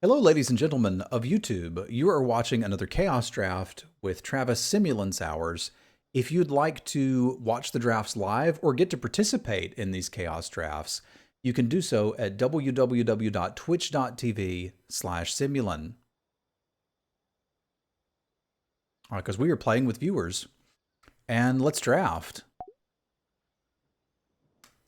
Hello, ladies and gentlemen of YouTube. You are watching another Chaos Draft with Travis Semulin Hours. If you'd like to watch the drafts live or get to participate in these Chaos Drafts, you can do so at www.twitch.tv/Semulin. Because we are playing with viewers. And let's draft.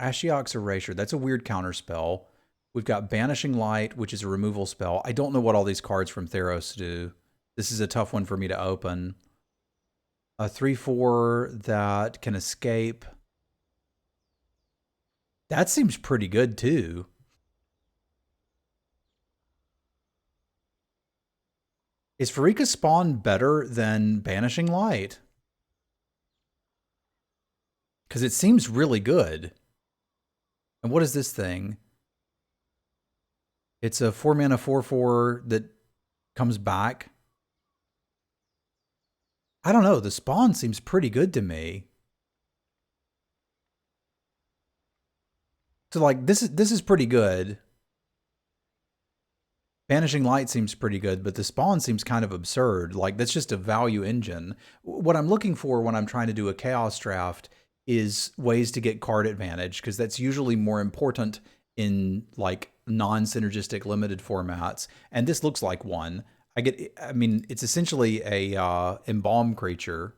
Ashiok's Erasure. That's a weird counterspell. We've got Banishing Light, which is a removal spell. I don't know what all these cards from Theros do. This is a tough one for me to open. A 3/4 that can escape. That seems pretty good, too. Is Farika's Spawn better than Banishing Light? Because it seems really good. And what is this thing? It's a 4-mana 4/4 that comes back. I don't know. The Spawn seems pretty good to me. So like this is pretty good. Banishing Light seems pretty good, but the Spawn seems kind of absurd. Like that's just a value engine. What I'm looking for when I'm trying to do a Chaos Draft is ways to get card advantage, because that's usually more important in like non-synergistic limited formats. And this looks like one. I mean, it's essentially a embalm creature.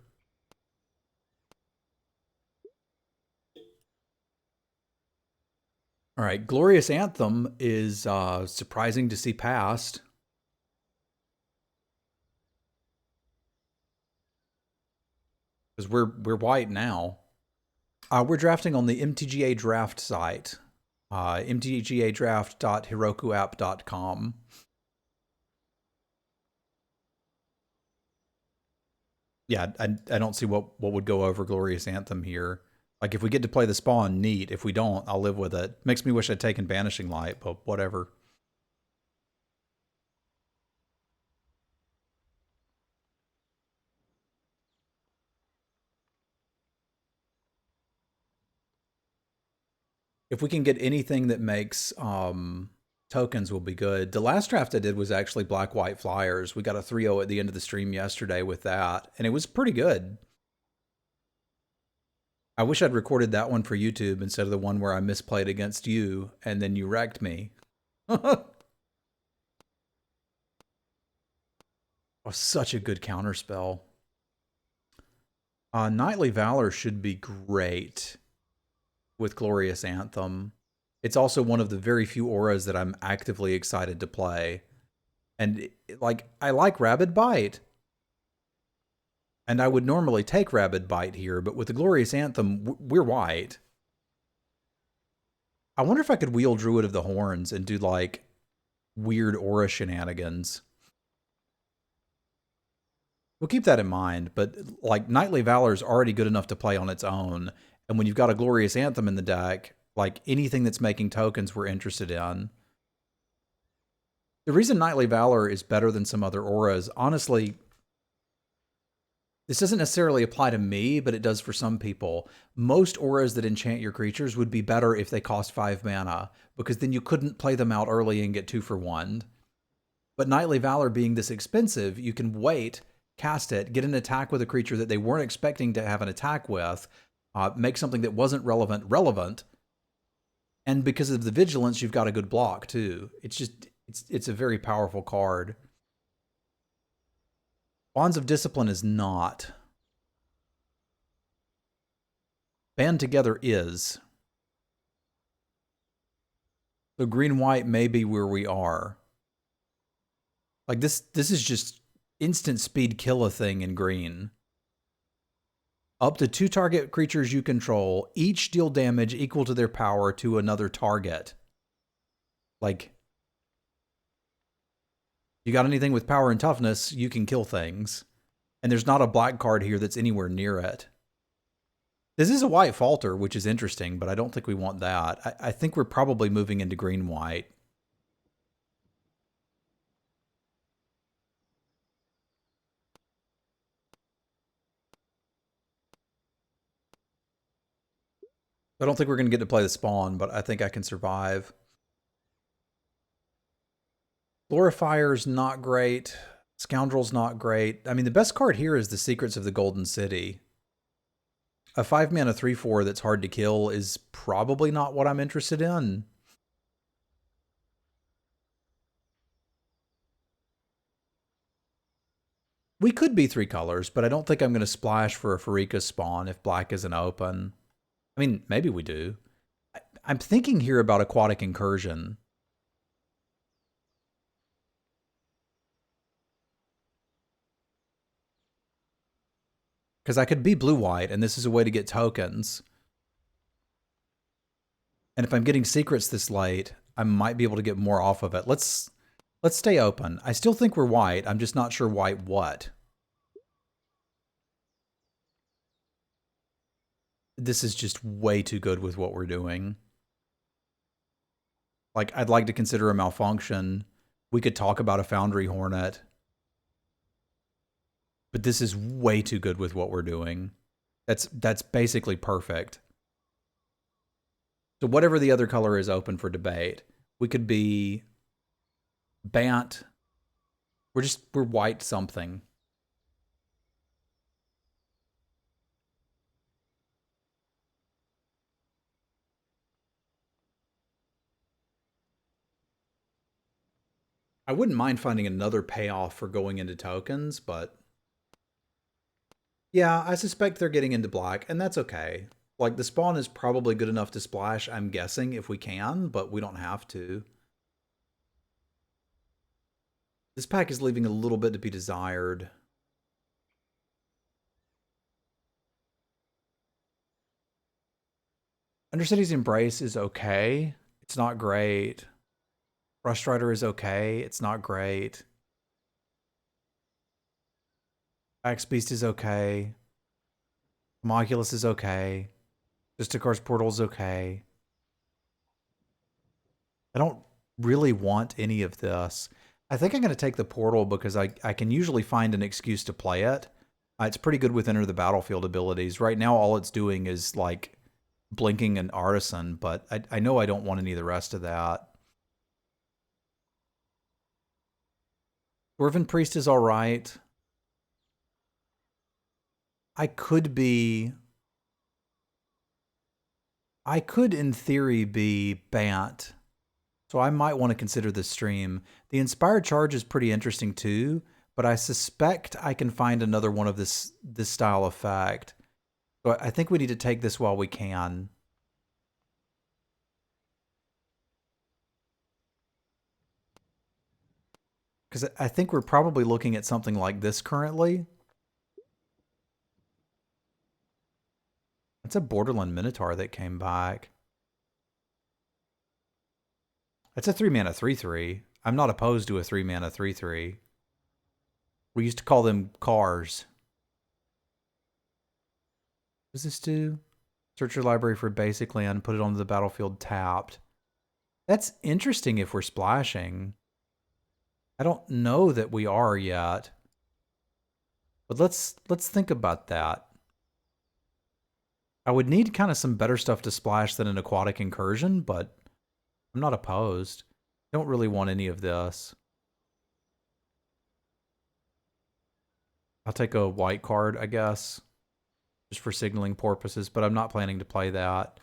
All right, Glorious Anthem is surprising to see passed. Because we're white now. We're drafting on the MTGA draft site, mtgadraft.herokuapp.com. Yeah, I don't see what would go over Glorious Anthem here. Like, if we get to play the Spawn, neat. If we don't, I'll live with it. Makes me wish I'd taken Banishing Light, but whatever. If we can get anything that makes tokens, will be good. The last draft I did was actually Black-White Flyers. We got a 3-0 at the end of the stream yesterday with that, and it was pretty good. I wish I'd recorded that one for YouTube instead of the one where I misplayed against you and then you wrecked me. Oh, such a good counterspell. Knightly Valor should be great with Glorious Anthem. It's also one of the very few auras that I'm actively excited to play. And like, I like Rabid Bite. And I would normally take Rabid Bite here, but with the Glorious Anthem, we're white. I wonder if I could wheel Druid of the Horns and do like weird aura shenanigans. We'll keep that in mind, but like Knightly Valor is already good enough to play on its own. And when you've got a Glorious Anthem in the deck, like anything that's making tokens we're interested in. The reason Knightly Valor is better than some other auras, honestly, this doesn't necessarily apply to me, but it does for some people. Most auras that enchant your creatures would be better if they cost 5 mana, because then you couldn't play them out early and get 2 for 1. But Knightly Valor being this expensive, you can wait, cast it, get an attack with a creature that they weren't expecting to have an attack with, make something that wasn't relevant, and because of the vigilance, you've got a good block too. It's a very powerful card. Bonds of Discipline is not. Band Together is. So green-white may be where we are. Like this is just instant speed kill a thing in green. Up to 2 target creatures you control, each deal damage equal to their power to another target. Like, you got anything with power and toughness, you can kill things. And there's not a black card here that's anywhere near it. This is a white falter, which is interesting, but I don't think we want that. I think we're probably moving into green-white. I don't think we're going to get to play the Spawn, but I think I can survive. Glorifier's not great. Scoundrel's not great. I mean, the best card here is the Secrets of the Golden City. A 5-mana 3/4 that's hard to kill is probably not what I'm interested in. We could be 3 colors, but I don't think I'm going to splash for a Pharika spawn if black isn't open. I mean, maybe we do. I'm thinking here about Aquatic Incursion. Because I could be blue-white, and this is a way to get tokens. And if I'm getting secrets this late, I might be able to get more off of it. Let's stay open. I still think we're white. I'm just not sure white what. This is just way too good with what we're doing. Like, I'd like to consider a malfunction. We could talk about a Foundry Hornet. But this is way too good with what we're doing. That's basically perfect. So whatever the other color is open for debate. We could be Bant. We're white something. I wouldn't mind finding another payoff for going into tokens, but yeah, I suspect they're getting into black, and that's okay. Like, the spawn is probably good enough to splash, I'm guessing, if we can, but we don't have to. This pack is leaving a little bit to be desired. Undercity's Embrace is okay. It's not great. Rush Rider is okay. It's not great. Axe Beast is okay. Homunculus is okay. Justicar's Portal is okay. I don't really want any of this. I think I'm going to take the Portal because I can usually find an excuse to play it. It's pretty good with Enter the Battlefield abilities. Right now, all it's doing is, like, blinking an Artisan, but I know I don't want any of the rest of that. Dwarven Priest is all right. I could, in theory, be Bant. So I might want to consider this stream. The Inspired Charge is pretty interesting too, but I suspect I can find another one of this style effect. So I think we need to take this while we can. Because I think we're probably looking at something like this currently. It's a Borderland Minotaur that came back. It's a 3-mana 3/3. I'm not opposed to a 3-mana 3/3. We used to call them cars. What does this do? Search your library for basic land, put it onto the battlefield tapped. That's interesting if we're splashing. I don't know that we are yet. But let's think about that. I would need kind of some better stuff to splash than an Aquatic Incursion, but I'm not opposed. I don't really want any of this. I'll take a white card, I guess, just for signaling purposes, but I'm not planning to play that.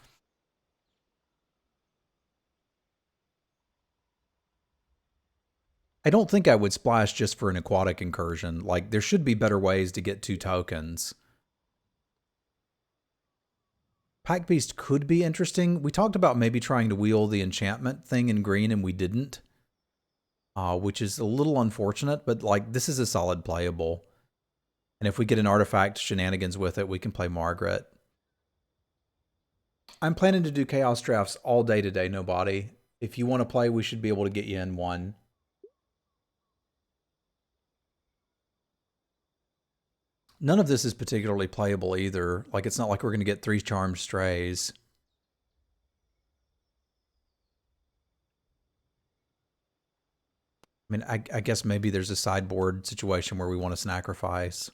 I don't think I would splash just for an Aquatic Incursion. Like, there should be better ways to get 2 tokens. Pack Beast could be interesting. We talked about maybe trying to wheel the enchantment thing in green, and we didn't. Which is a little unfortunate, but, like, this is a solid playable. And if we get an artifact shenanigans with it, we can play Margaret. I'm planning to do Chaos Drafts all day today, nobody. If you want to play, we should be able to get you in one. None of this is particularly playable either. Like, it's not like we're going to get 3 Charmed Strays. I mean, I guess maybe there's a sideboard situation where we want to sacrifice.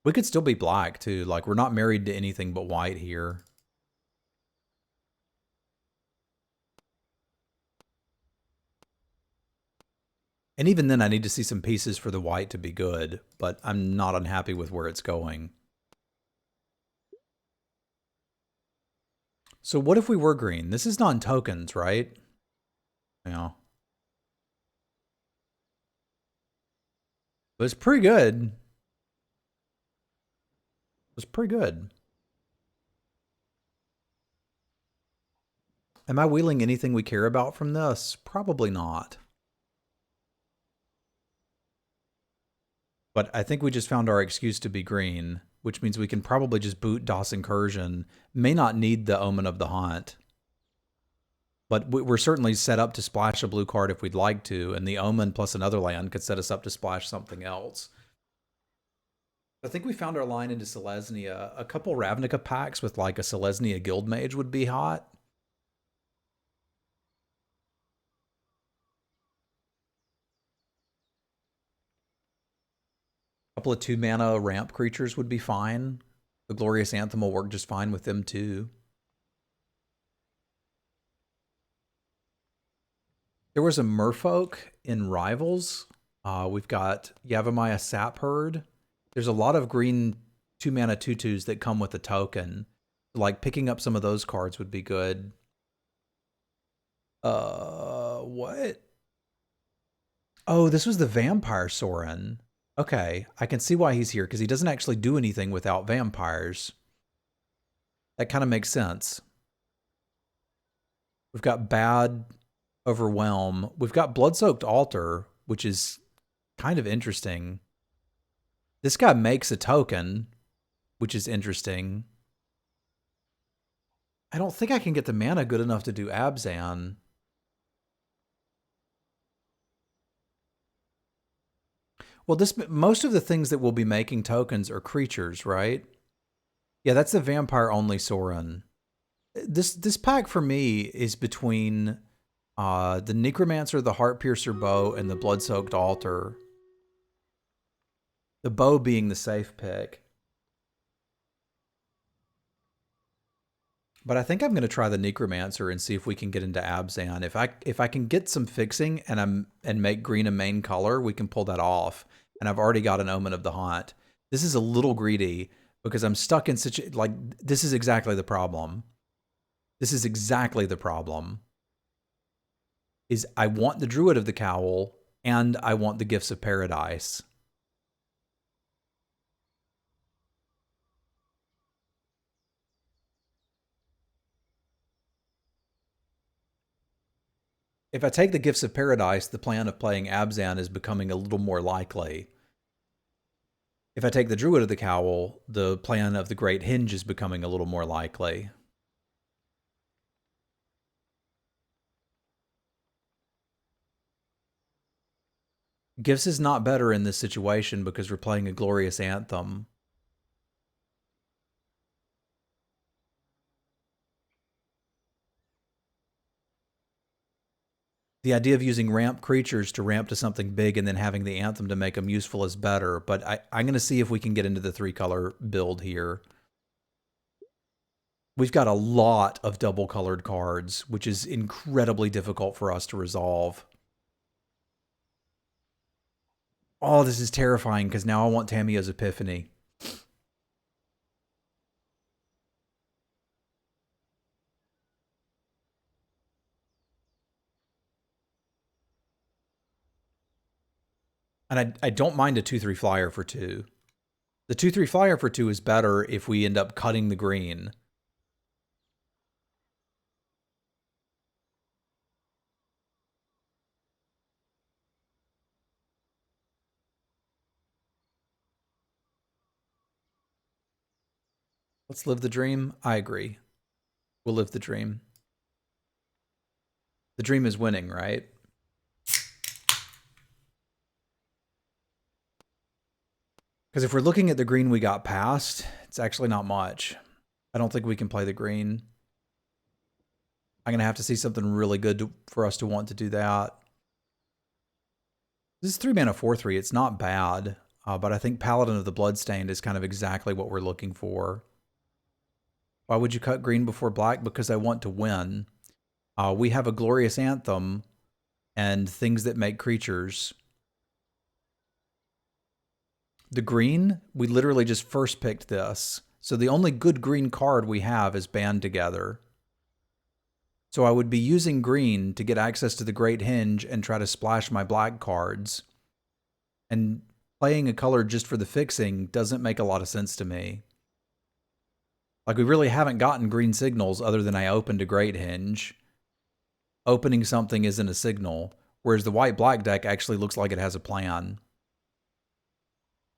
We could still be black, too. Like, we're not married to anything but white here. And even then, I need to see some pieces for the white to be good, but I'm not unhappy with where it's going. So what if we were green? This is non-tokens, right? Yeah. But it's pretty good. It was pretty good. Am I wheeling anything we care about from this? Probably not. But I think we just found our excuse to be green, which means we can probably just boot DOS Incursion. May not need the Omen of the Haunt. But we're certainly set up to splash a blue card if we'd like to, and the Omen plus another land could set us up to splash something else. I think we found our line into Selesnya. A couple Ravnica packs with like a Selesnya Guild Mage would be hot. A couple of 2-mana ramp creatures would be fine. The Glorious Anthem will work just fine with them too. There was a Merfolk in Rivals. We've got Yavimaya Sapherd. There's a lot of green 2-mana 2/2s that come with a token. Like picking up some of those cards would be good. What? Oh, this was the Vampire Sorin. Okay, I can see why he's here, because he doesn't actually do anything without vampires. That kind of makes sense. We've got Bad Overwhelm. We've got Blood-Soaked Altar, which is kind of interesting. This guy makes a token, which is interesting. I don't think I can get the mana good enough to do Abzan. Well, most of the things that we'll be making tokens are creatures, right? Yeah, that's the vampire-only Sorin. This pack for me is between the Necromancer, the Heartpiercer Bow, and the Blood-Soaked Altar. The bow being the safe pick. But I think I'm going to try the Necromancer and see if we can get into Abzan. If I can get some fixing and make green a main color, we can pull that off. And I've already got an Omen of the Haunt. This is a little greedy because I'm stuck in such like this is exactly the problem. This is exactly the problem. Is I want the Druid of the Cowl and I want the Gifts of Paradise. If I take the Gifts of Paradise, the plan of playing Abzan is becoming a little more likely. If I take the Druid of the Cowl, the plan of the Great Hinge is becoming a little more likely. Gifts is not better in this situation because we're playing a Glorious Anthem. The idea of using ramp creatures to ramp to something big and then having the Anthem to make them useful is better, but I'm going to see if we can get into the 3-color build here. We've got a lot of double-colored cards, which is incredibly difficult for us to resolve. Oh, this is terrifying because now I want Tamiyo's Epiphany. And I don't mind a 2/3 flyer for 2. The 2/3 flyer for 2 is better if we end up cutting the green. Let's live the dream. I agree. We'll live the dream. The dream is winning, right? Because if we're looking at the green we got past, it's actually not much. I don't think we can play the green. I'm going to have to see something really good for us to want to do that. This is 3-mana 4/3. It's not bad. but I think Paladin of the Bloodstained is kind of exactly what we're looking for. Why would you cut green before black? Because I want to win. We have a Glorious Anthem and things that make creatures. The green, we literally just first picked this. So the only good green card we have is Band Together. So I would be using green to get access to the Great Henge and try to splash my black cards. And playing a color just for the fixing doesn't make a lot of sense to me. Like, we really haven't gotten green signals other than I opened a Great Henge. Opening something isn't a signal, whereas the white-black deck actually looks like it has a plan.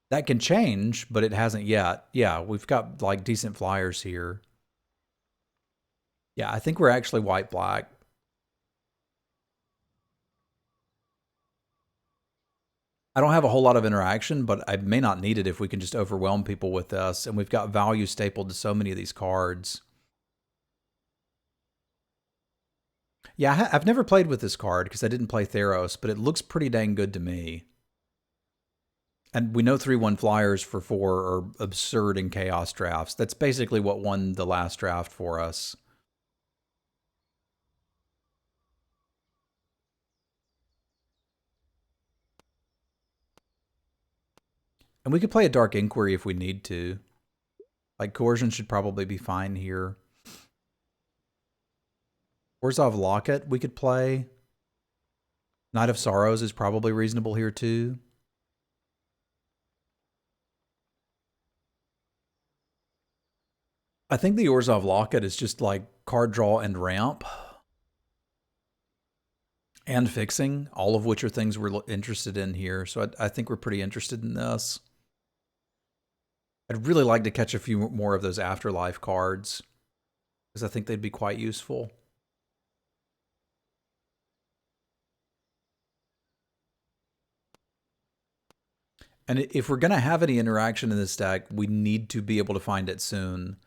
That can change, but it hasn't yet. Yeah, we've got, like, decent flyers here. Yeah, I think we're actually white-black. I don't have a whole lot of interaction, but I may not need it if we can just overwhelm people with this, and we've got value stapled to so many of these cards. Yeah, I've never played with this card because I didn't play Theros, but it looks pretty dang good to me. And we know 3/1 flyers for 4 are absurd in chaos drafts. That's basically what won the last draft for us. And we could play a Dark Inquiry if we need to. Like, Coercion should probably be fine here. Orzhov Locket we could play. Night of Sorrows is probably reasonable here too. I think the Orzhov Locket is just like card draw and ramp. And fixing, all of which are things we're interested in here. So I think we're pretty interested in this. I'd really like to catch a few more of those Afterlife cards, because I think they'd be quite useful. And if we're going to have any interaction in this deck, we need to be able to find it soon.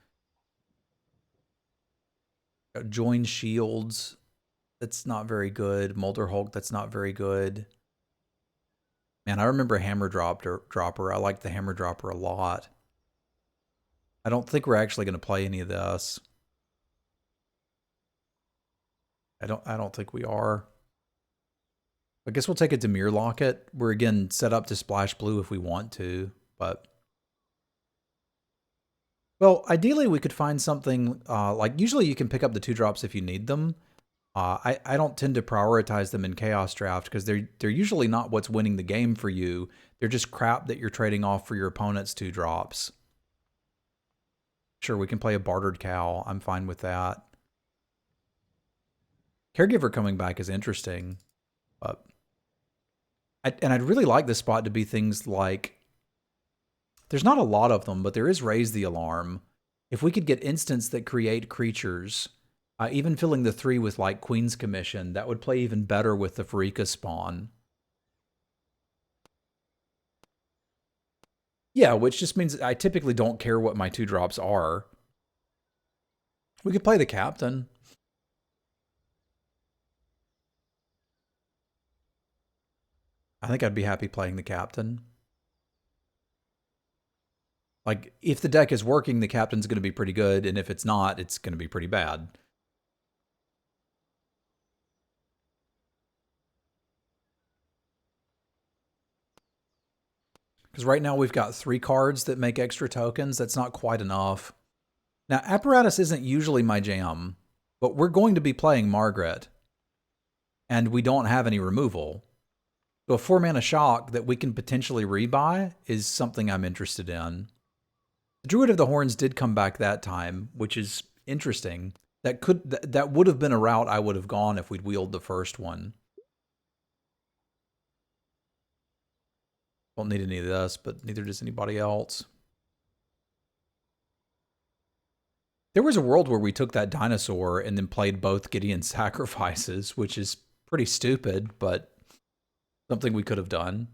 Join Shields, that's not very good. Molder Hulk, that's not very good. Man, I remember Hammer Dropper. I like the Hammer Dropper a lot. I don't think we're actually going to play any of this. I don't think we are. I guess we'll take a Dimir Locket. We're again set up to splash blue if we want to, but well, ideally we could find something like usually you can pick up the 2-drops if you need them. I don't tend to prioritize them in Chaos Draft because they're usually not what's winning the game for you. They're just crap that you're trading off for your opponent's 2-drops. Sure, we can play a Bartered Cow. I'm fine with that. Caregiver coming back is interesting, but I'd really like this spot to be things like, there's not a lot of them, but there is Raise the Alarm. If we could get instants that create creatures, even filling the 3 with like Queen's Commission, that would play even better with the Pharika spawn. Yeah, which just means I typically don't care what my 2-drops are. We could play the Captain. I think I'd be happy playing the Captain. Like, if the deck is working, the Captain's going to be pretty good, and if it's not, it's going to be pretty bad. Because right now we've got 3 cards that make extra tokens. That's not quite enough. Now, Apparatus isn't usually my jam, but we're going to be playing Margaret, and we don't have any removal. So a 4-mana Shock that we can potentially rebuy is something I'm interested in. The Druid of the Horns did come back that time, which is interesting. That would have been a route I would have gone if we'd wheeled the first one. Don't need any of this, but neither does anybody else. There was a world where we took that dinosaur and then played both Gideon's Sacrifices, which is pretty stupid, but something we could have done.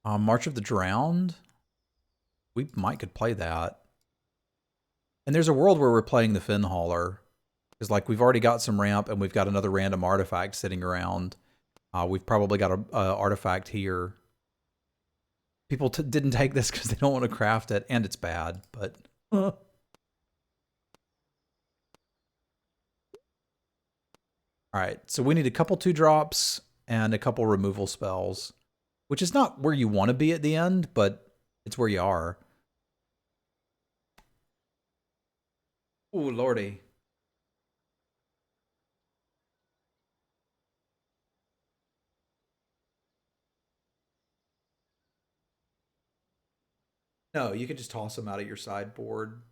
March of the Drowned. We could play that. And there's a world where we're playing the Fin Hauler. Because like we've already got some ramp and we've got another random artifact sitting around. We've probably got a artifact here. People didn't take this because they don't want to craft it, and it's bad, but... All right, so we need a couple 2-drops and a couple removal spells, which is not where you want to be at the end, but it's where you are. Ooh, lordy. No, you could just toss them out of your sideboard.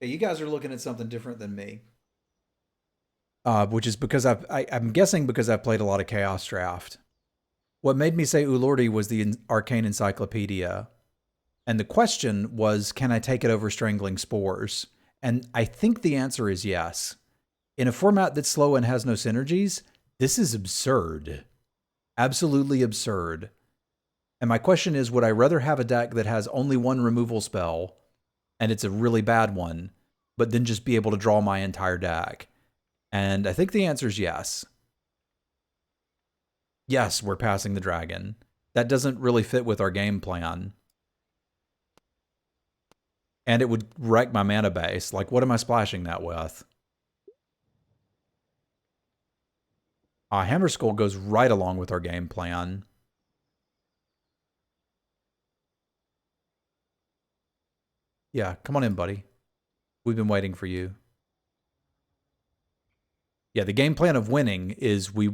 Yeah, you guys are looking at something different than me. Which is because I'm guessing because I've played a lot of Chaos Draft. What made me say Ulordi was the Arcane Encyclopedia. And the question was, can I take it over Strangling Spores? And I think the answer is yes. In a format that's slow and has no synergies, this is absurd. Absolutely absurd. And my question is, would I rather have a deck that has only one removal spell, and it's a really bad one, but then just be able to draw my entire deck? And I think the answer is yes. Yes, we're passing the dragon. That doesn't really fit with our game plan. And it would wreck my mana base. Like, what am I splashing that with? Hammer Skull goes right along with our game plan. Yeah, come on in, buddy. We've been waiting for you. Yeah, the game plan of winning is we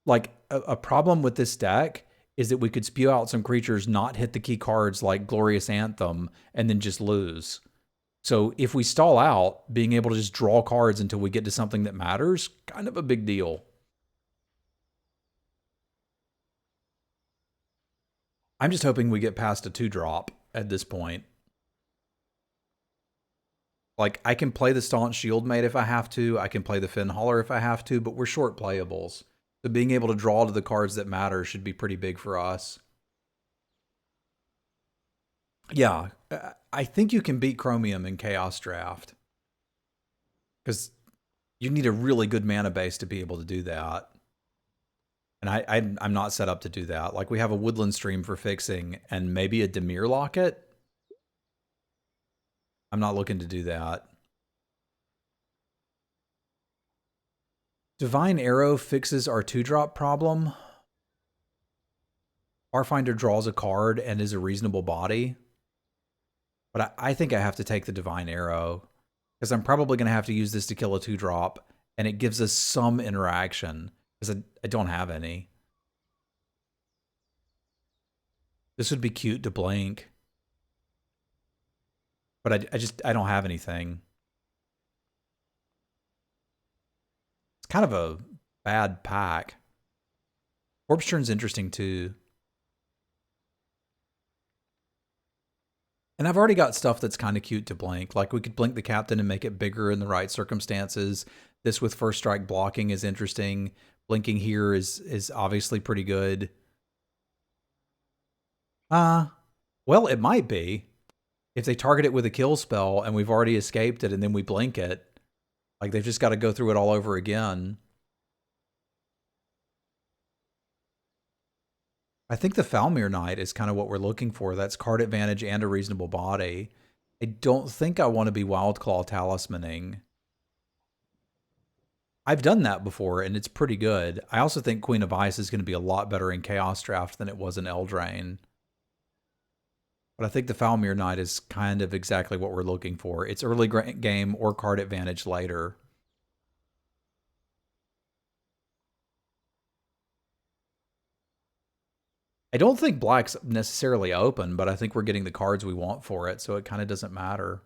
like a problem with this deck is that we could spew out some creatures, not hit the key cards like Glorious Anthem, and then just lose. So if we stall out, being able to just draw cards until we get to something that matters, kind of a big deal. I'm just hoping we get past a 2-drop at this point. Like, I can play the Staunch Shieldmate if I have to. I can play the Fin Hauler if I have to, but we're short playables. So being able to draw to the cards that matter should be pretty big for us. Yeah, I think you can beat Chromium in Chaos Draft. Because you need a really good mana base to be able to do that. And I'm not set up to do that. Like, we have a Woodland Stream for fixing and maybe a Dimir Locket. I'm not looking to do that. Divine Arrow fixes our 2-drop problem. Starfinder draws a card and is a reasonable body. But I think I have to take the Divine Arrow. Because I'm probably going to have to use this to kill a 2-drop. And it gives us some interaction. Because I don't have any. This would be cute to blink. But I don't have anything. It's kind of a bad pack. Corpse Churn's interesting too. And I've already got stuff that's kind of cute to blink. Like, we could blink the Captain and make it bigger in the right circumstances. This with First Strike blocking is interesting. Blinking here is obviously pretty good. Well, it might be. If they target it with a kill spell and we've already escaped it and then we blink it, like, they've just got to go through it all over again. I think the Falmir Knight is kind of what we're looking for. That's card advantage and a reasonable body. I don't think I want to be Wildclaw Talismaning. I've done that before, and it's pretty good. I also think Queen of Ice is going to be a lot better in Chaos Draft than it was in Eldraine. But I think the Falmir Knight is kind of exactly what we're looking for. It's early game or card advantage later. I don't think black's necessarily open, but I think we're getting the cards we want for it, so it kind of doesn't matter.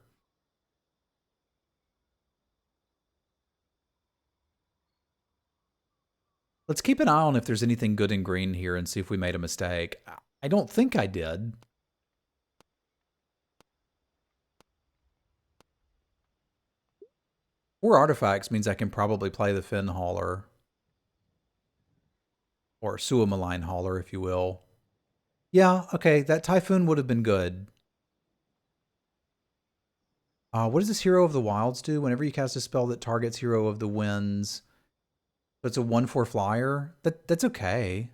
Let's keep an eye on if there's anything good in green here and see if we made a mistake. I don't think I did. 4 artifacts means I can probably play the Fin Hauler. Or Semulin Hauler, if you will. Yeah, okay, that Typhoon would have been good. What does this Hero of the Wilds do? Whenever you cast a spell that targets Hero of the Winds, so it's a 1/4 flyer. That's okay.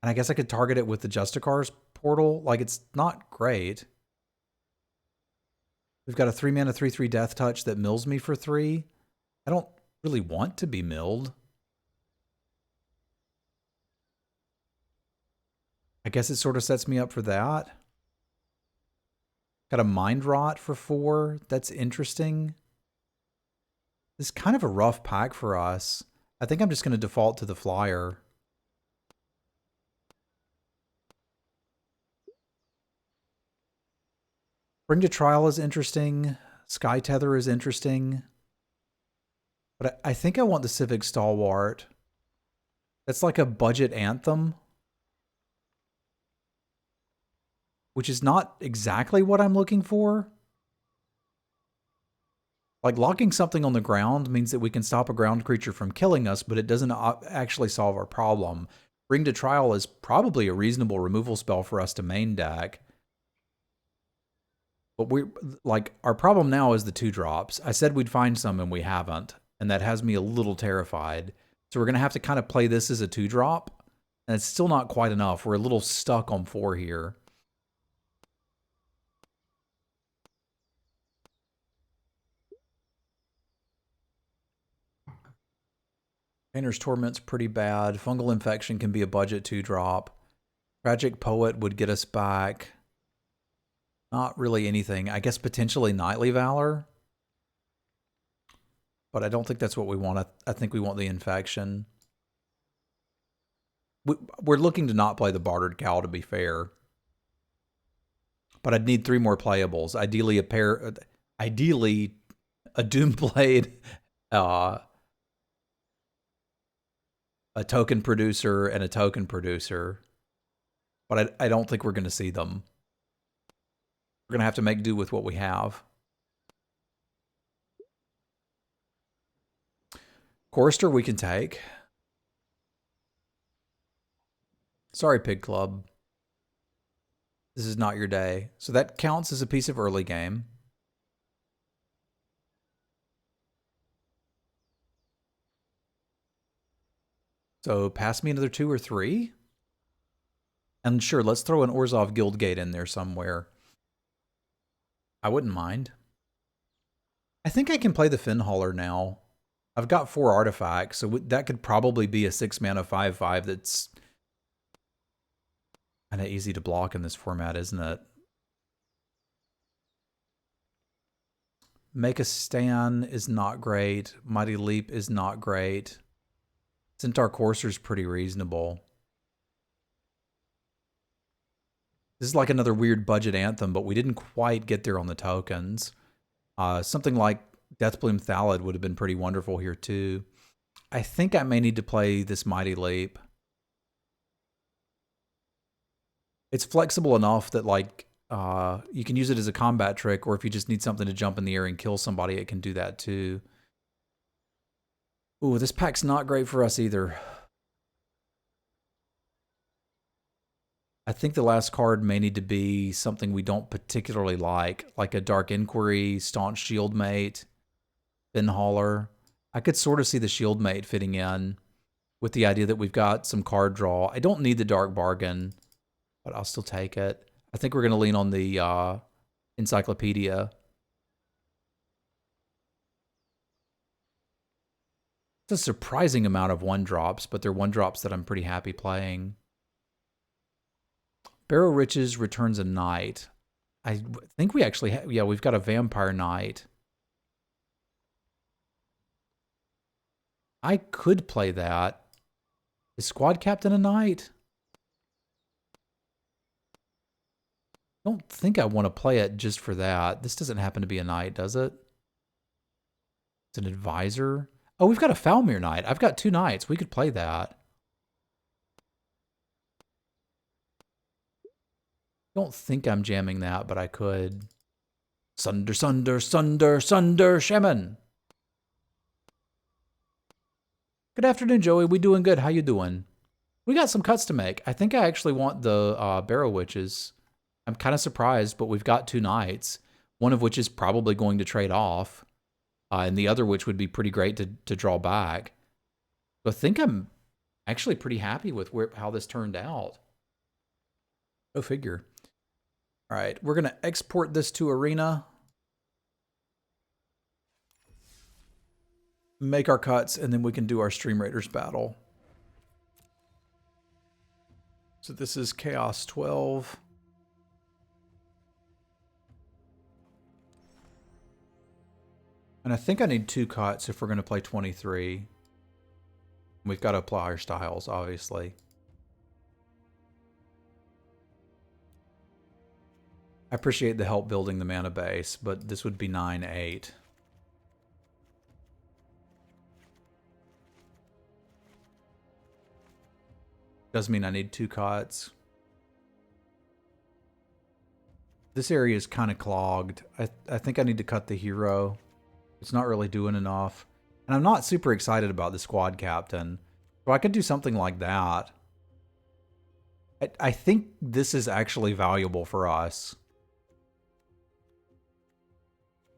And I guess I could target it with the Justicar's portal. Like, it's not great. We've got a 3-mana 3/3 Death Touch that mills me for 3. I don't really want to be milled. I guess it sort of sets me up for that. Got a Mind Rot for 4. That's interesting. This is kind of a rough pack for us. I think I'm just going to default to the flyer. Bring to Trial is interesting. Sky Tether is interesting. But I think I want the Civic Stalwart. That's like a budget anthem, which is not exactly what I'm looking for. Like, locking something on the ground means that we can stop a ground creature from killing us, but it doesn't actually solve our problem. Bring to Trial is probably a reasonable removal spell for us to main deck. But our problem now is the 2-drops. I said we'd find some and we haven't, and that has me a little terrified. So we're going to have to kind of play this as a 2-drop, and it's still not quite enough. We're a little stuck on 4 here. Painter's Torment's pretty bad. Fungal Infection can be a budget 2-drop. Tragic Poet would get us back. Not really anything. I guess potentially Knightly Valor. But I don't think that's what we want. I think we want the Infection. We're looking to not play the Bartered Cow, to be fair. But I'd need 3 more playables. Ideally a Doomblade, a token producer, and a token producer. But I don't think we're going to see them. We're going to have to make do with what we have. Chorister we can take. Sorry, Pig Club. This is not your day. So that counts as a piece of early game. So pass me another 2 or 3. And sure, let's throw an Orzhov Guildgate in there somewhere. I wouldn't mind. I think I can play the Finhauler now. I've got 4 artifacts, so that could probably be a 6-mana 5/5 that's kind of easy to block in this format, isn't it? Make a Stand is not great. Mighty Leap is not great. Centaur Courser's pretty reasonable. This is like another weird budget anthem, but we didn't quite get there on the tokens. Something like Deathbloom Thallid would have been pretty wonderful here too. I think I may need to play this Mighty Leap. It's flexible enough that you can use it as a combat trick, or if you just need something to jump in the air and kill somebody, it can do that too. Ooh, this pack's not great for us either. I think the last card may need to be something we don't particularly like a Dark Inquiry, Staunch Shieldmate, Finhauler. I could sort of see the Shieldmate fitting in with the idea that we've got some card draw. I don't need the Dark Bargain, but I'll still take it. I think we're going to lean on the Encyclopedia. It's a surprising amount of 1-drops, but they're 1-drops that I'm pretty happy playing. Barrow Riches returns a Knight. I think we actually have, yeah, we've got a Vampire Knight. I could play that. Is Squad Captain a Knight? I don't think I want to play it just for that. This doesn't happen to be a Knight, does it? It's an Advisor. Oh, we've got a Falmir Knight. I've got 2 Knights. We could play that. Don't think I'm jamming that, but I could. Sunder, Sunder, Sunder, Sunder, Shaman. Good afternoon, Joey. We doing good. How you doing? We got some cuts to make. I think I actually want the Barrow Witches. I'm kind of surprised, but we've got 2 Knights. one of which is probably going to trade off, and the other which would be pretty great to draw back. So I think I'm actually pretty happy with how this turned out. Go figure. All right, we're going to export this to Arena. Make our cuts, and then we can do our Stream Raiders battle. So this is Chaos 12. And I think I need 2 cuts if we're going to play 23. We've got to apply our styles, obviously. I appreciate the help building the mana base, but this would be 9-8. Does mean I need 2 cuts. This area is kind of clogged. I think I need to cut the hero. It's not really doing enough. And I'm not super excited about the squad captain. So I could do something like that. I think this is actually valuable for us.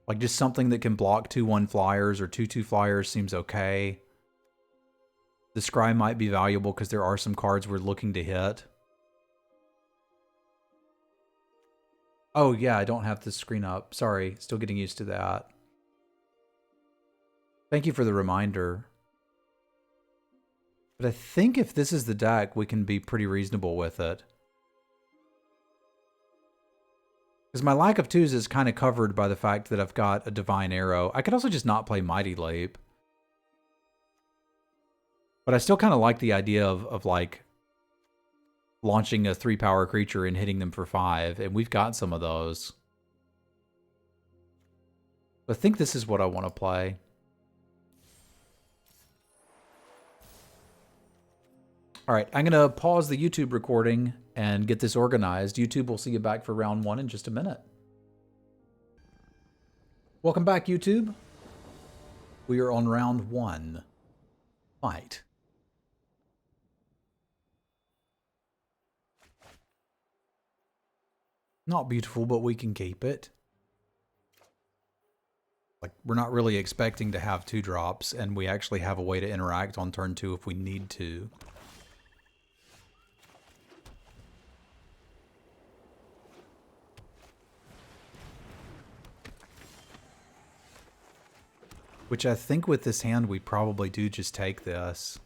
Like just something that can block 2/1 flyers or 2/2 flyers seems okay. The scry might be valuable because there are some cards we're looking to hit. Oh yeah, I don't have the screen up. Sorry, still getting used to that. Thank you for the reminder. But I think if this is the deck, we can be pretty reasonable with it. Because my lack of 2s is kind of covered by the fact that I've got a Divine Arrow. I could also just not play Mighty Leap. But I still kind of like the idea of like launching a 3-power creature and hitting them for 5. And we've got some of those. I think this is what I want to play. All right, I'm going to pause the YouTube recording and get this organized. YouTube will see you back for round 1 in just a minute. Welcome back, YouTube. We are on round 1. Fight. Not beautiful, but we can keep it. Like, we're not really expecting to have 2 drops, and we actually have a way to interact on turn 2 if we need to. Which I think with this hand, we probably do just take this.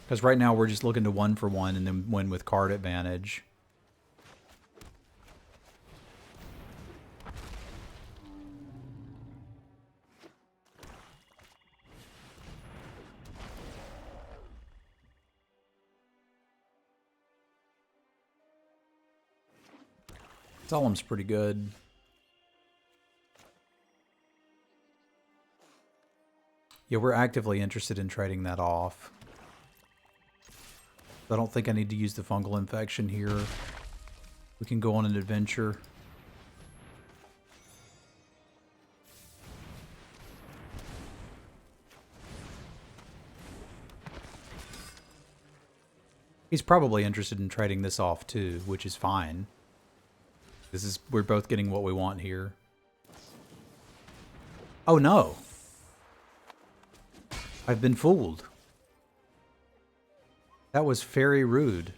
Because right now we're just looking to 1-for-1 and then win with card advantage. Solemn's pretty good. Yeah, we're actively interested in trading that off. I don't think I need to use the fungal infection here. We can go on an adventure. He's probably interested in trading this off too, which is fine. We're both getting what we want here. Oh no! I've been fooled. That was very rude.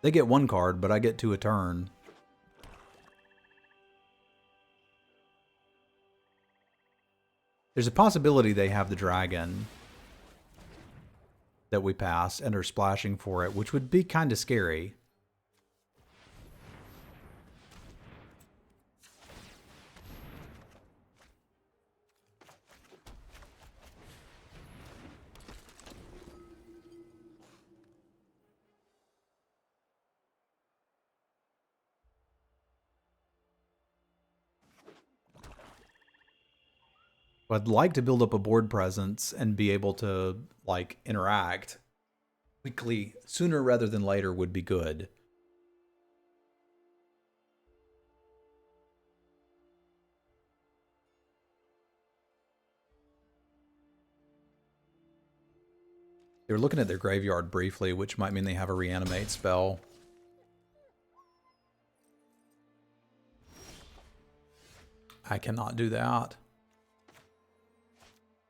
They get 1 card, but I get 2 a turn. There's a possibility they have the dragon that we pass and are splashing for it, which would be kind of scary. I'd like to build up a board presence and be able to like interact quickly sooner rather than later would be good. They were looking at their graveyard briefly, which might mean they have a reanimate spell. I cannot do that.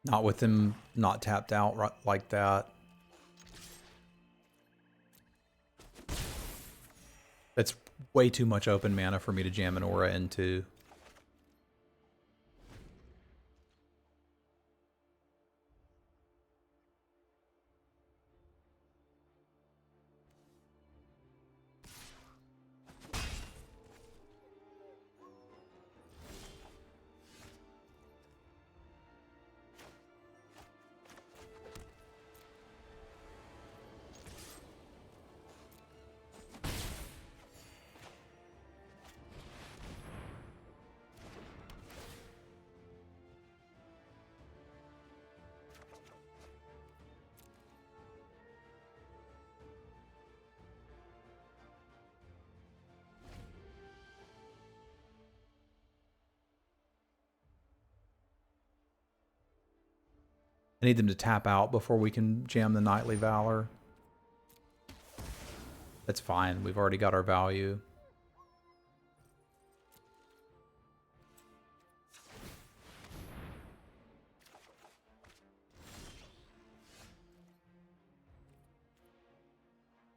Not with them not tapped out like that. That's way too much open mana for me to jam an aura into. I need them to tap out before we can jam the Knightly Valor. That's fine. We've already got our value.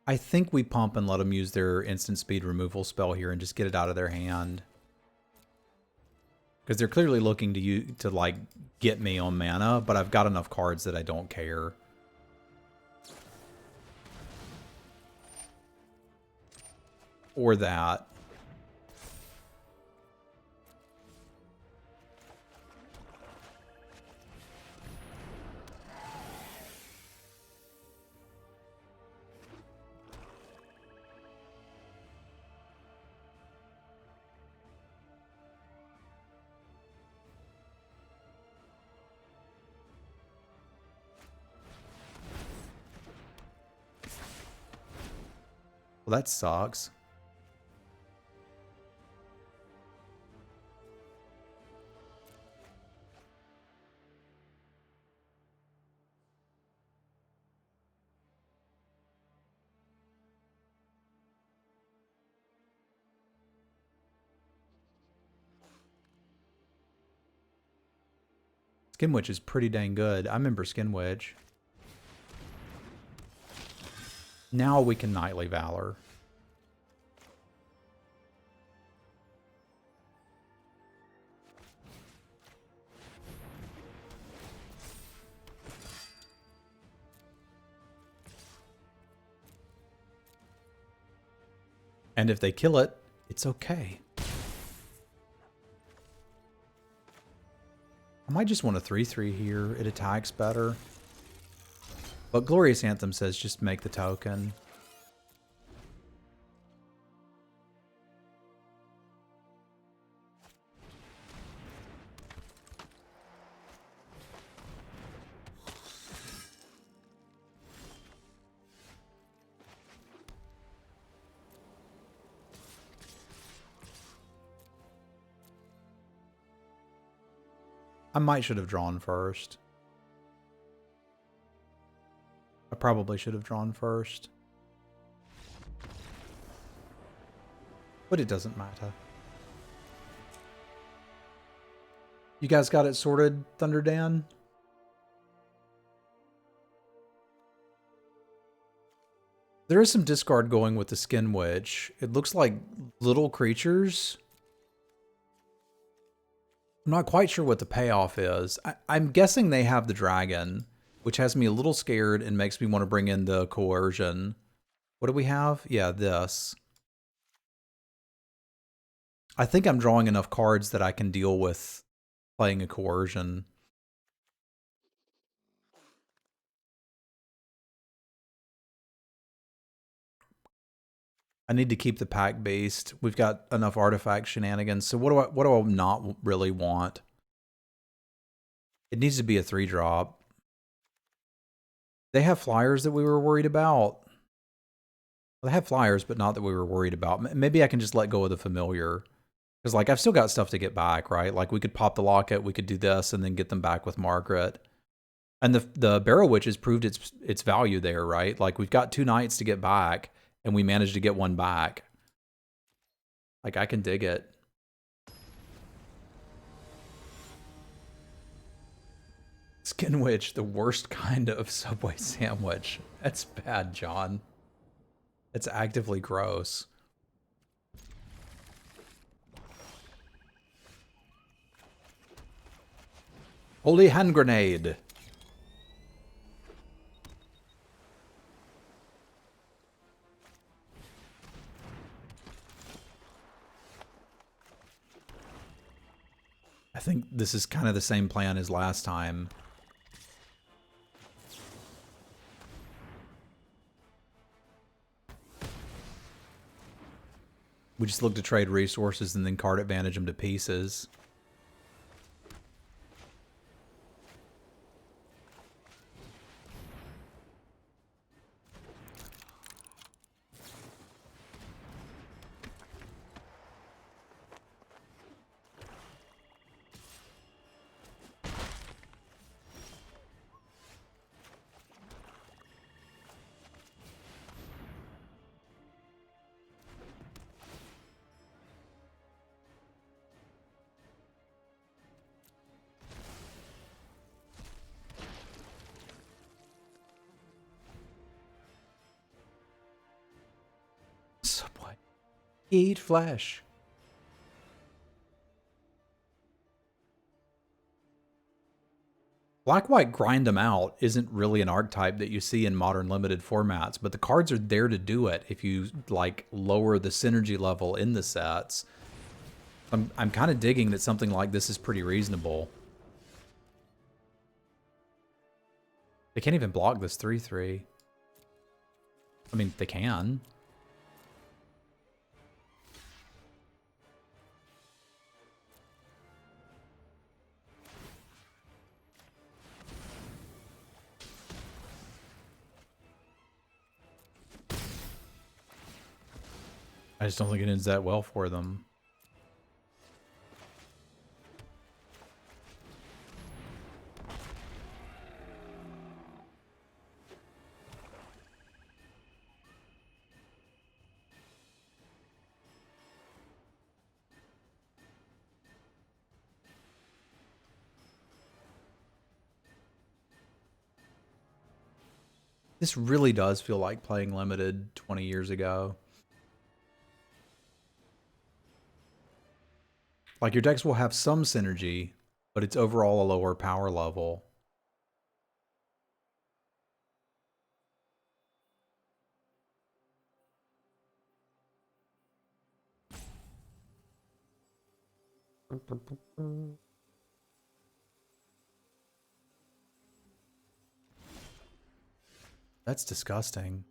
I think we pump and let them use their instant speed removal spell here and just get it out of their hand. Because they're clearly looking to like get me on mana, but I've got enough cards that I don't care. Or that. Well, that sucks. Skinwitch is pretty dang good. I remember Skinwitch. Now we can Knightly Valor. And if they kill it, it's okay. I might just want a 3/3 here. It attacks better. But Glorious Anthem says just make the token. I might should have drawn first. I probably should have drawn first. But it doesn't matter. You guys got it sorted, Thunder Dan? There is some discard going with the Skin Witch. It looks like little creatures. I'm not quite sure what the payoff is. I'm guessing they have the dragon, which has me a little scared and makes me want to bring in the coercion. What do we have? Yeah, this. I think I'm drawing enough cards that I can deal with playing a coercion. I need to keep the pack based. We've got enough artifact shenanigans. So what do I not really want? It needs to be a 3-drop. They have flyers that we were worried about. Well, they have flyers, but not that we were worried about. Maybe I can just let go of the familiar. Because, like, I've still got stuff to get back, right? Like, we could pop the locket, we could do this, and then get them back with Margaret. And the Barrow Witch has proved its value there, right? Like, we've got 2 knights to get back, and we managed to get one back. Like, I can dig it. Skin Witch, the worst kind of Subway sandwich. That's bad, John. It's actively gross. Holy hand grenade. I think this is kind of the same plan as last time. We just look to trade resources and then card advantage them to pieces. Subway. Eat flesh. Black-white grind them out isn't really an archetype that you see in modern limited formats, but the cards are there to do it if you, like, lower the synergy level in the sets. I'm kind of digging that something like this is pretty reasonable. They can't even block this 3/3. I mean, they can. I just don't think it ends that well for them. This really does feel like playing limited 20 years ago. Like, your decks will have some synergy, but it's overall a lower power level. That's disgusting.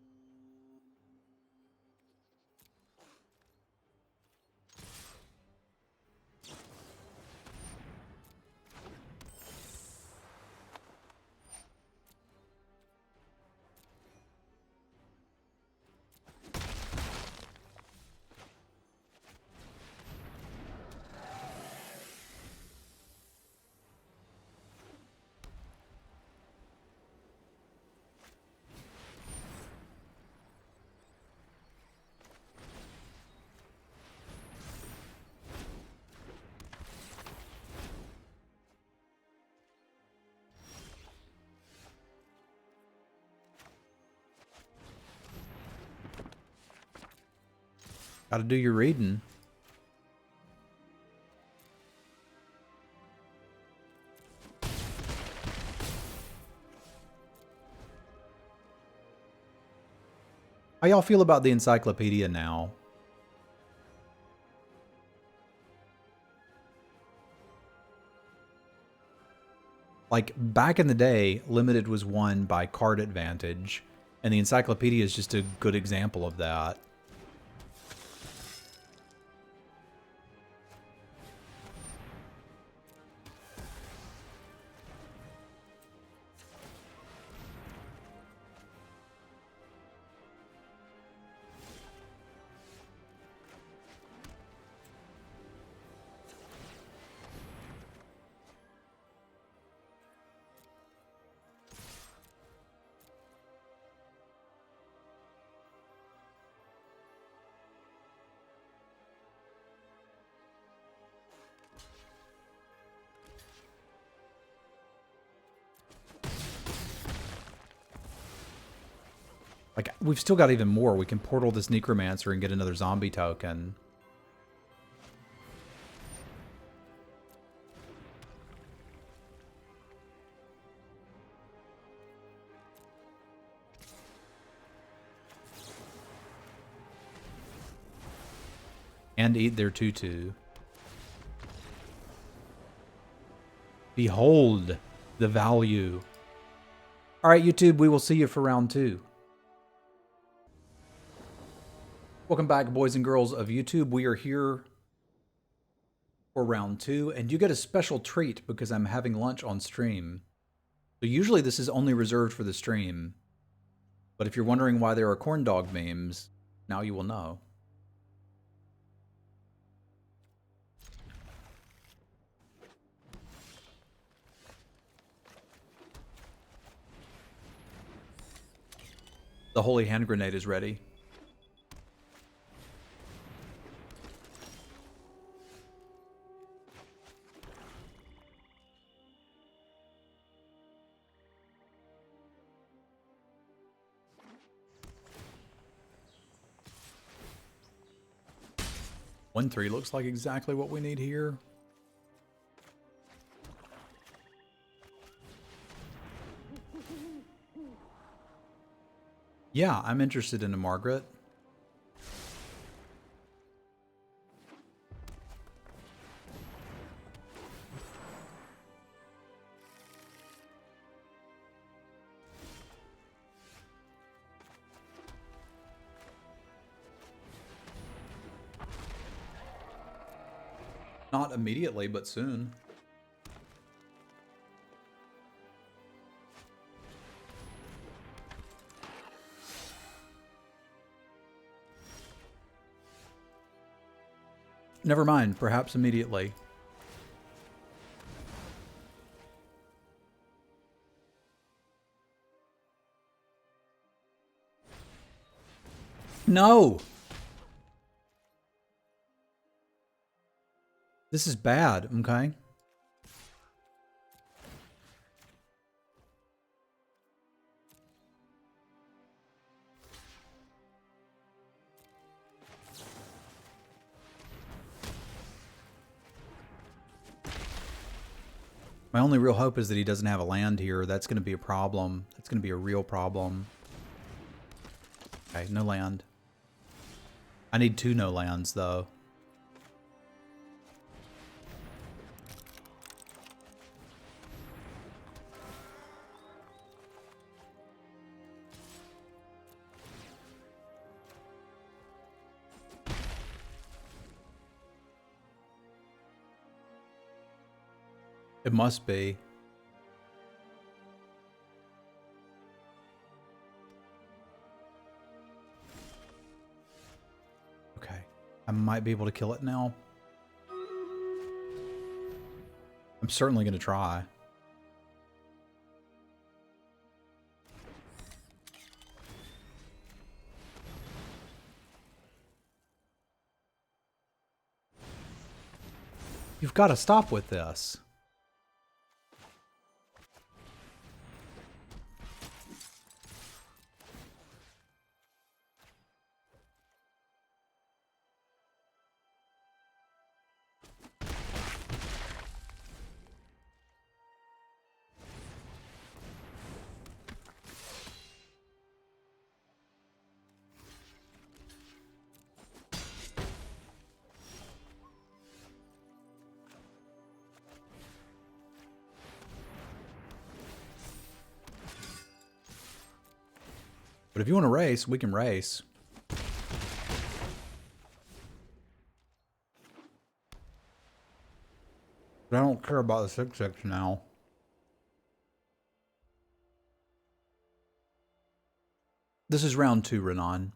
Gotta do your reading. How y'all feel about the encyclopedia now? Like, back in the day, limited was won by card advantage, and the encyclopedia is just a good example of that. Like, we've still got even more. We can portal this Necromancer and get another zombie token. And eat their tutu. Behold the value. All right, YouTube, we will see you for round 2. Welcome back, boys and girls of YouTube. We are here for round 2, and you get a special treat because I'm having lunch on stream. So usually this is only reserved for the stream. But if you're wondering why there are corn dog memes, now you will know. The holy hand grenade is ready. One 3 looks like exactly what we need here. Yeah, I'm interested in a Margaret. Not immediately, but soon. Never mind, perhaps immediately. No! This is bad, okay? My only real hope is that he doesn't have a land here. That's going to be a problem. That's going to be a real problem. Okay, no land. I need 2 no lands, though. It must be. Okay. I might be able to kill it now. I'm certainly going to try. You've got to stop with this. But if you want to race, we can race. But I don't care about the 6-6 now. This is round 2, Renan.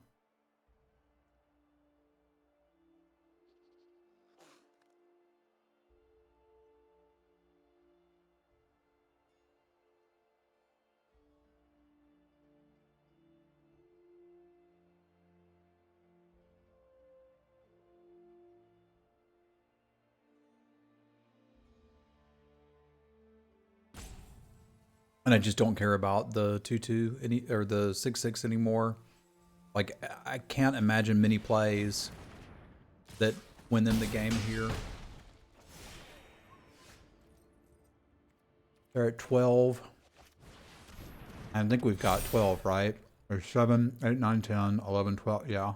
And I just don't care about the 2-2 or the 6-6 anymore. Like, I can't imagine many plays that win them the game here. They're at 12. I think we've got 12, right? There's 7, 8, 9, 10, 11, 12. Yeah.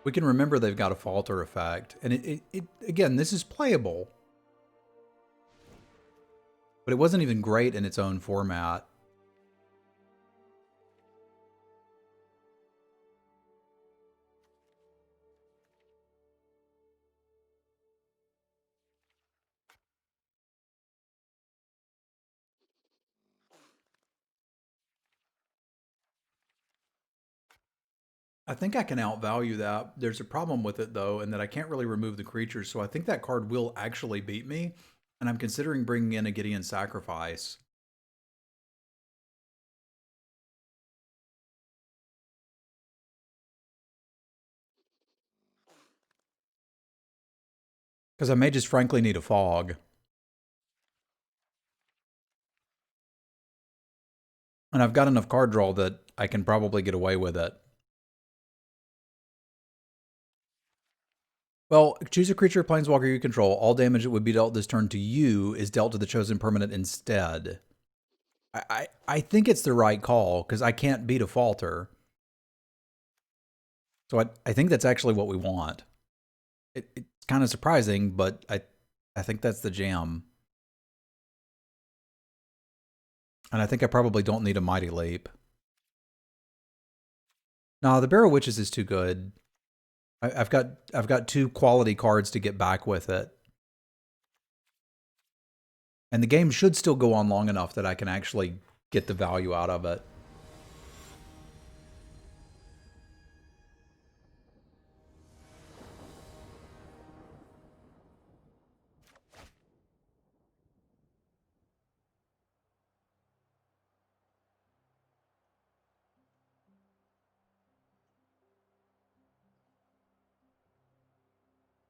We can remember they've got a falter effect. And it again, this is playable. But it wasn't even great in its own format. I think I can outvalue that. There's a problem with it, though, in that I can't really remove the creatures, so I think that card will actually beat me, and I'm considering bringing in a Gideon Sacrifice. Because I may just frankly need a Fog. And I've got enough card draw that I can probably get away with it. Well, choose a creature or planeswalker you control. All damage that would be dealt this turn to you is dealt to the chosen permanent instead. I think it's the right call, because I can't beat a Falter. So I think that's actually what we want. It's kind of surprising, but I think that's the jam. And I think I probably don't need a Mighty Leap. No, the Barrow Witches is too good. I've got 2 quality cards to get back with it. And the game should still go on long enough that I can actually get the value out of it.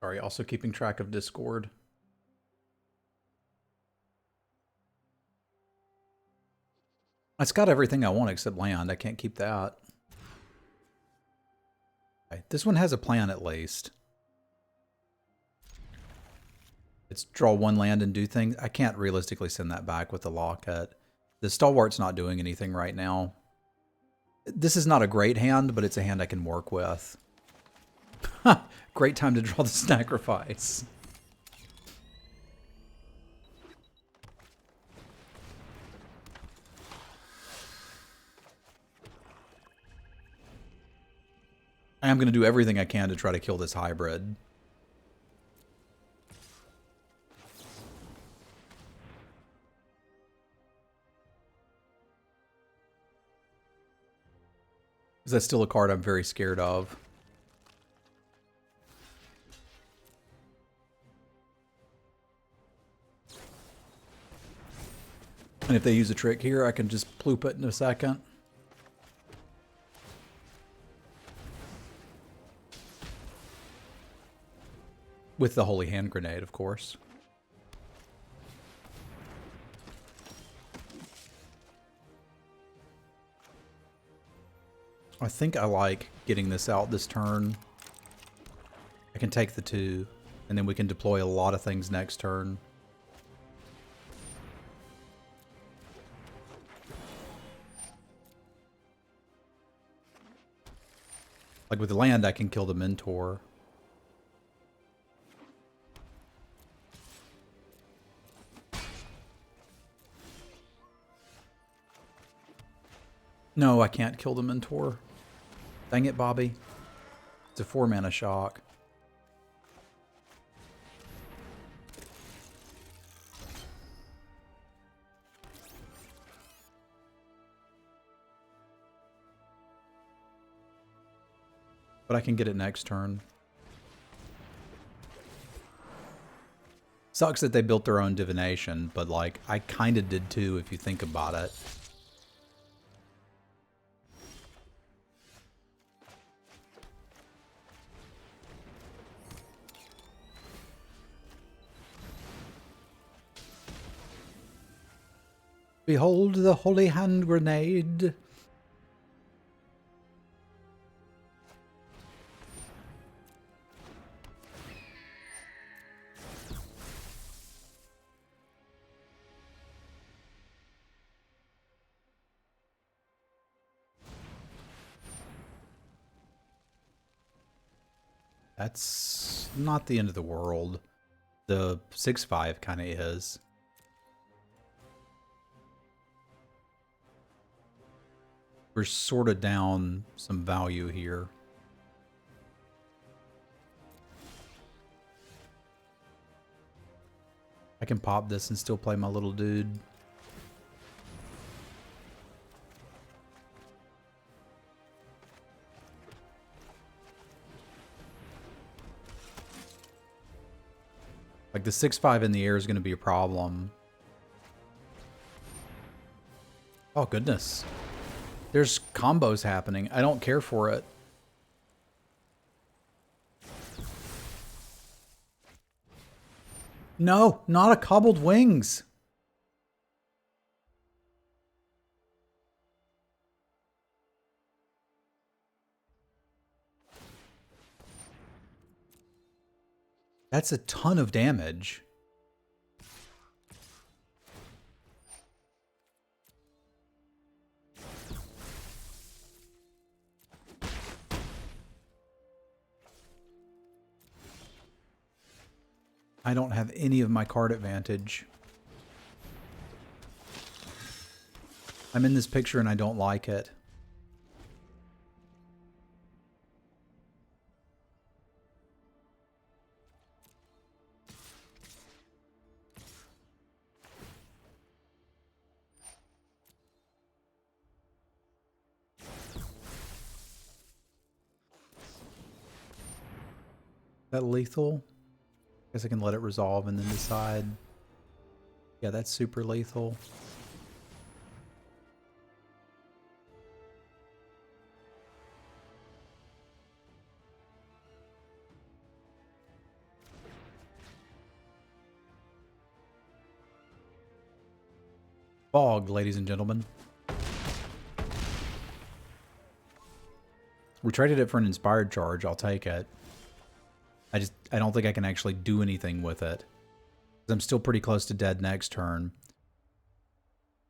Sorry, also keeping track of Discord. It's got everything I want except land. I can't keep that. Okay, this one has a plan at least. It's draw 1 land and do things. I can't realistically send that back with the Locket. The Stalwart's not doing anything right now. This is not a great hand, but it's a hand I can work with. Great time to draw the Sacrifice. I am going to do everything I can to try to kill this hybrid. Because that's still a card I'm very scared of. And if they use a trick here, I can just ploop it in a second. With the Holy Hand Grenade, of course. I think I like getting this out this turn. I can take the 2, and then we can deploy a lot of things next turn. Like with the land, I can kill the Mentor. No, I can't kill the Mentor. Dang it, Bobby. It's a 4-mana shock. But I can get it next turn. Sucks that they built their own divination, but like, I kinda did too if you think about it. Behold the holy hand grenade. That's not the end of the world. The 6/5 kind of is. We're sort of down some value here. I can pop this and still play my little dude. Like the 6/5 in the air is going to be a problem. Oh, goodness. There's combos happening. I don't care for it. No, not a cobbled wings. That's a ton of damage. I don't have any of my card advantage. I'm in this picture and I don't like it. Is that lethal? Guess I can let it resolve and then decide. Yeah, that's super lethal. Fog, ladies and gentlemen. We traded it for an inspired charge. I'll take it. I don't think I can actually do anything with it. I'm still pretty close to dead next turn.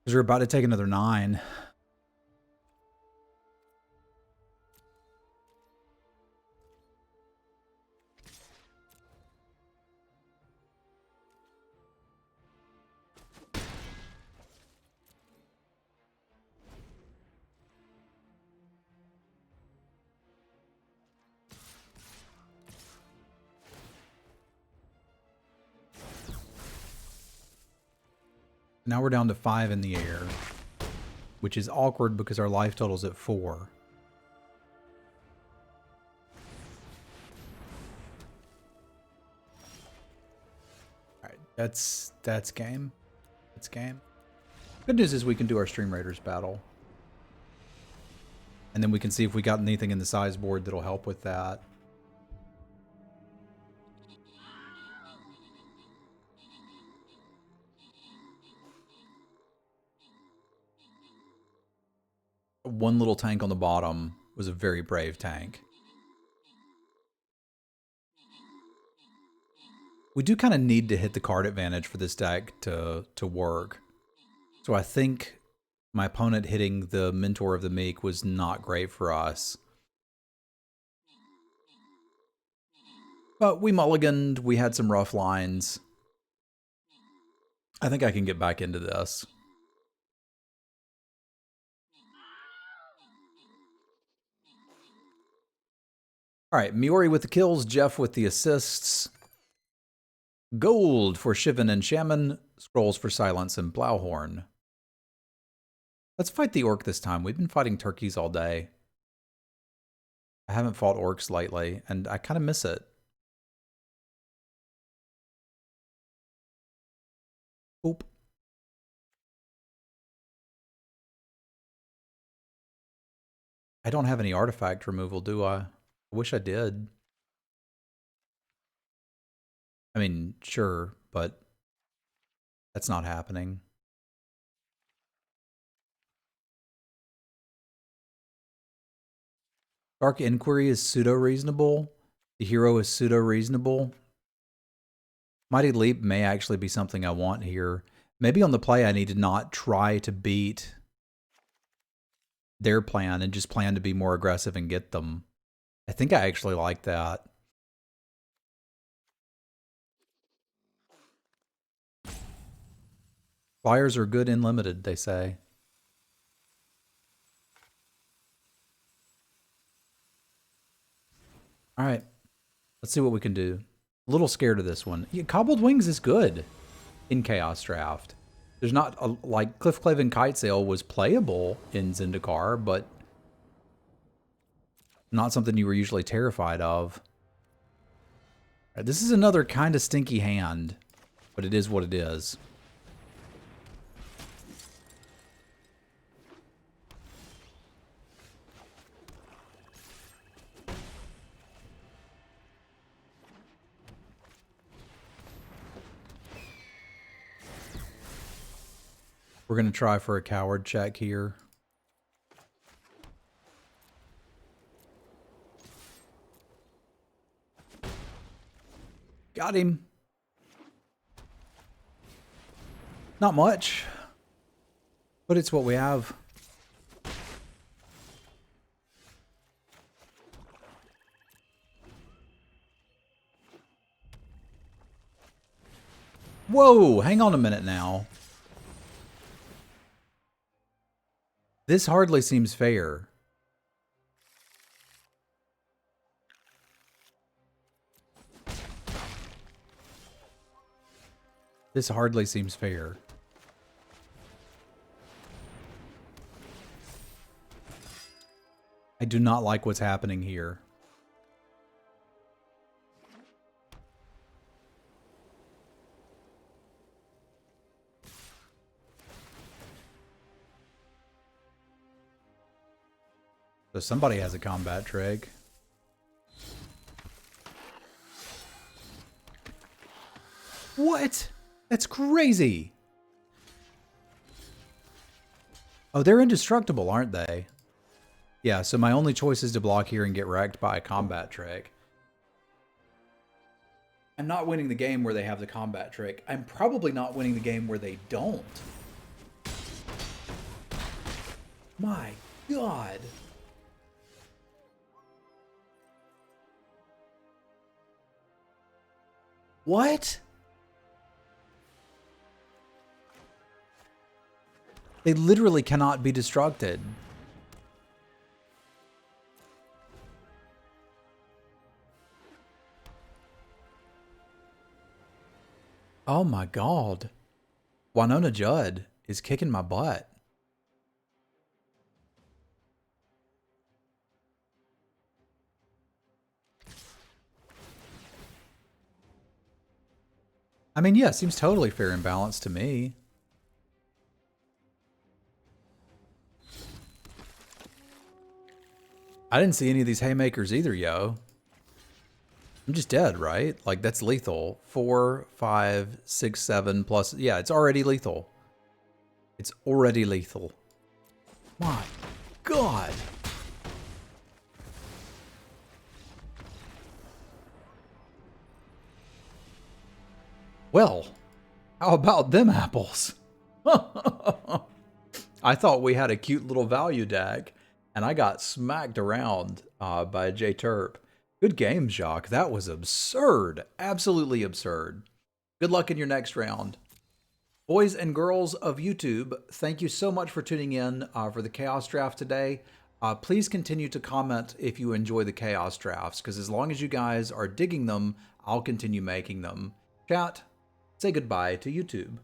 Because we're about to take another 9. Now we're down to 5 in the air, which is awkward because our life total's at 4. Alright, that's game. That's game. Good news is we can do our Stream Raiders battle. And then we can see if we got anything in the size board that'll help with that. One little tank on the bottom was a very brave tank. We do kind of need to hit the card advantage for this deck to work. So I think my opponent hitting the Mentor of the Meek was not great for us. But we mulliganed, we had some rough lines. I think I can get back into this. All right, Miori with the kills, Jeff with the assists. Gold for Shivan and Shaman, scrolls for Silence and Plowhorn. Let's fight the orc this time. We've been fighting turkeys all day. I haven't fought orcs lately, and I kind of miss it. Oop. I don't have any artifact removal, do I? I wish I did. I mean, sure, but that's not happening. Dark Inquiry is pseudo-reasonable. The hero is pseudo-reasonable. Mighty Leap may actually be something I want here. Maybe on the play I need to not try to beat their plan and just plan to be more aggressive and get them. I think I actually like that. Flyers are good in limited, they say. All right, let's see what we can do. A little scared of this one. Yeah, Cobbled Wings is good in Chaos Draft. There's not a, like Cliffclave Kitesail was playable in Zendikar, but not something you were usually terrified of. Right, this is another kind of stinky hand, but it is what it is. We're going to try for a coward check here. Got him. Not much, but it's what we have. Whoa, hang on a minute now. This hardly seems fair. This hardly seems fair. I do not like what's happening here. So somebody has a combat trick. What? That's crazy. Oh, they're indestructible, aren't they? Yeah, so my only choice is to block here and get wrecked by a combat trick. I'm not winning the game where they have the combat trick. I'm probably not winning the game where they don't. My God. What? They literally cannot be destructed. Oh my God. Winona Judd is kicking my butt. I mean, yeah, it seems totally fair and balanced to me. I didn't see any of these haymakers either, yo. I'm just dead, right? Like, that's lethal. 4, 5, 6, 7 plus... Yeah, it's already lethal. It's already lethal. My God. Well, how about them apples? I thought we had a cute little value deck, and I got smacked around by J Terp. Good game, Jacques. That was absurd. Absolutely absurd. Good luck in your next round. Boys and girls of YouTube, thank you so much for tuning in for the Chaos Draft today. Please continue to comment if you enjoy the Chaos Drafts, because as long as you guys are digging them, I'll continue making them. Chat, say goodbye to YouTube.